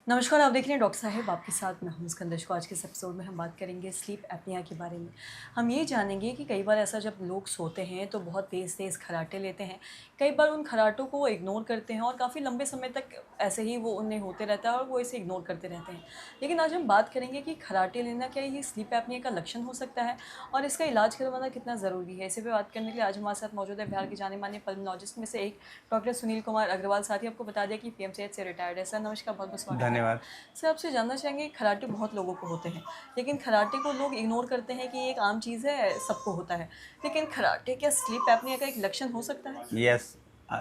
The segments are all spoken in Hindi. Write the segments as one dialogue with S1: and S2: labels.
S1: नमस्कार, आप देख रहे हैं डॉक्टर साहिब आपके साथ मैं हूं मुस्कान को। आज के इस एपिसोड में हम बात करेंगे स्लीप एपनिया के बारे में। हम ये जानेंगे कि कई बार ऐसा जब लोग सोते हैं तो बहुत तेज़-तेज़ खर्राटे लेते हैं। कई बार उन खर्राटों को इग्नोर करते हैं और काफ़ी लंबे समय तक ऐसे ही वो उन्हें होते रहता है और वो इसे इग्नोर करते रहते हैं। लेकिन आज हम बात करेंगे कि खर्राटे लेना क्या ये स्लीप एपनिया का लक्षण हो सकता है और इसका इलाज करवाना कितना ज़रूरी है? इसी पे बात करने के लिए आज हमारे साथ मौजूद है बिहार के जाने-माने पल्मोलॉजिस्ट में से एक डॉक्टर सुनील कुमार अग्रवाल। साथ ही आपको बता दिया कि पीएमसीएच से रिटायर्ड है। सर नमस्कार, बहुत-बहुत स्वागत है।
S2: धन्यवाद।
S1: सर आपसे जानना चाहेंगे, खर्राटे बहुत लोगों को होते हैं, लेकिन खर्राटे को लोग इग्नोर करते हैं कि ये एक आम चीज़ है, सबको होता है। लेकिन खर्राटे क्या स्लीप एपनिया का एक लक्षण हो सकता है?
S2: यस।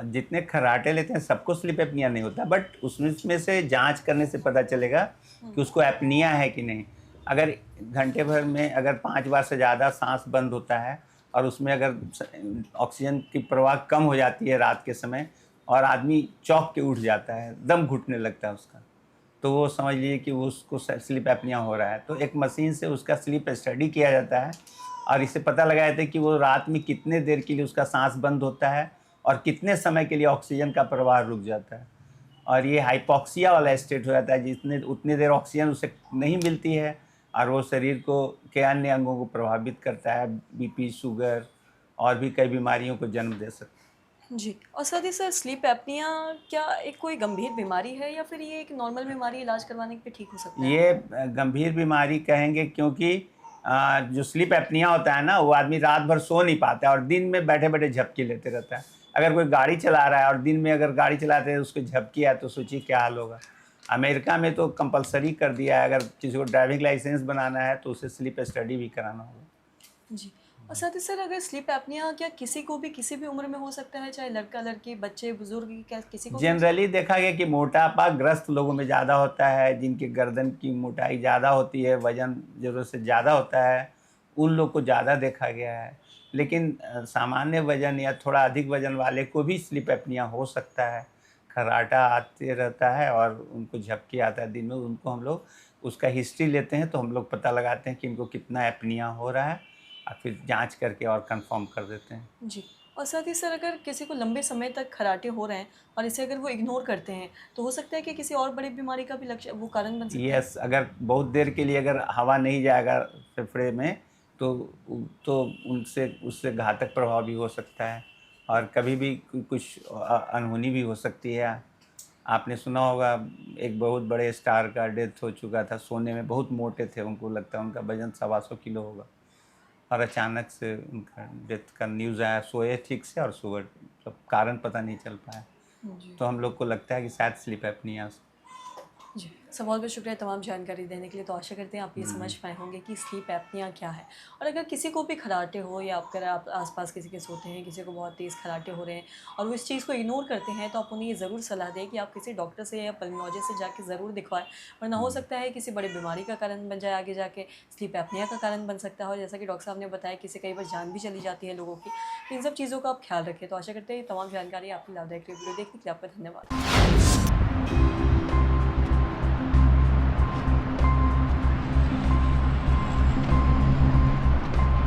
S2: जितने खर्राटे लेते हैं सबको स्लीप एपनिया नहीं होता, बट उसमें से जांच करने से पता चलेगा
S1: हुँ,
S2: कि उसको एपनिया है कि नहीं। अगर घंटे भर में अगर 5 बार से ज़्यादा सांस बंद होता है और उसमें अगर ऑक्सीजन की प्रवाह कम हो जाती है रात के समय और आदमी चौंक के उठ जाता है, दम घुटने लगता है उसका, तो वो समझ लीजिए कि वो उसको स्लीप एपनिया हो रहा है। तो एक मशीन से उसका स्लीप स्टडी किया जाता है और इससे पता लगाया जाता है कि वो रात में कितने देर के लिए उसका सांस बंद होता है और कितने समय के लिए ऑक्सीजन का प्रवाह रुक जाता है। और ये हाइपॉक्सिया वाला स्टेट हो जाता है जितने उतनी देर ऑक्सीजन उसे नहीं मिलती है और वो शरीर को के अन्य अंगों को प्रभावित करता है, बीपी, शुगर और भी कई बीमारियों को जन्म दे सकता है।
S1: जी। और साथ ही सर स्लीप एपनिया क्या एक कोई गंभीर बीमारी है या फिर ये एक नॉर्मल बीमारी इलाज करवाने पे ठीक हो सकता है?
S2: ये गंभीर बीमारी कहेंगे क्योंकि जो स्लीप एपनिया होता है ना, वो आदमी रात भर सो नहीं पाता है और दिन में बैठे-बैठे झपकी लेते रहता है। अगर कोई गाड़ी चला रहा है और दिन में अगर गाड़ी चलाते हैं उसको झपकी आए तो सोचिए क्या हाल होगा। अमेरिका में तो कंपल्सरी कर दिया है, अगर किसी को ड्राइविंग लाइसेंस बनाना है तो उसे स्लीप स्टडी भी कराना होगा।
S1: जी। और साथ ही सर अगर स्लीप एपनिया क्या किसी को भी किसी भी उम्र में हो सकता है, चाहे लड़का-लड़की, बच्चे, बुज़ुर्ग क्या किसी को भी हो सकता
S2: जनरली देखा गया कि मोटापा ग्रस्त लोगों में ज़्यादा होता है, जिनके गर्दन की मोटाई ज़्यादा होती है, वज़न ज़रूरत से ज़्यादा होता है, उन लोग को ज़्यादा देखा गया है। लेकिन सामान्य वज़न या थोड़ा अधिक वज़न वाले को भी स्लीप एपनिया हो सकता है। खर्राटा आते रहता है और उनको झपकी आता है दिन में, उनको हम लोग उसका हिस्ट्री लेते हैं, तो हम लोग पता लगाते हैं कि इनको कितना एपनिया हो रहा है और फिर जाँच करके और कन्फर्म कर देते हैं।
S1: जी। और साथ ही सर अगर किसी को लंबे समय तक खर्राटे हो रहे हैं और इसे अगर वो इग्नोर करते हैं, तो हो सकता है कि किसी और बड़ी बीमारी का भी लक्ष्य वो कारण बन सकता है?
S2: यस, अगर बहुत देर के लिए अगर हवा नहीं जाएगा फेफड़े में तो तो उनसे उससे घातक प्रभाव भी हो सकता है और कभी भी कुछ अनहोनी भी हो सकती है। आपने सुना होगा, एक बहुत बड़े स्टार का डेथ हो चुका था, सोने में बहुत मोटे थे, उनको लगता है उनका वज़न 125 किलो होगा और अचानक से उनका डेथ का न्यूज़ आया, सोए ठीक से और सुबह मतलब कारण पता नहीं चल पाया।
S1: जी।
S2: तो हम लोग को लगता है कि शायद स्लीप एपनिया।
S1: जी। सर बहुत-बहुत शुक्रिया तमाम जानकारी देने के लिए। तो आशा करते हैं आप ये समझ पाए होंगे कि स्लीप एपनिया क्या है। और अगर किसी को भी खर्राटे हो या अगर आप आस-पास किसी के सोते हैं, किसी को बहुत तेज़ खर्राटे हो रहे हैं और वो इस चीज़ को इग्नोर करते हैं, तो आप उन्हें ये ज़रूर सलाह दें कि आप किसी डॉक्टर से या पल्मोलॉजिस्ट से जाके ज़रूर दिखवाएँ। वरना हो सकता है किसी बड़ी बीमारी का कारण बन जाए आगे जाके, स्लीप एपनिया का कारण बन सकता है और जैसा कि डॉक्टर साहब ने बताया कि इससे कई बार जान भी चली जाती है लोगों की। तो इन सब चीज़ों का आप ख़्याल रखें। तो आशा करते हैं ये तमाम जानकारी आपकी लाभदायक रही। वीडियो देखने के लिए आपका धन्यवाद।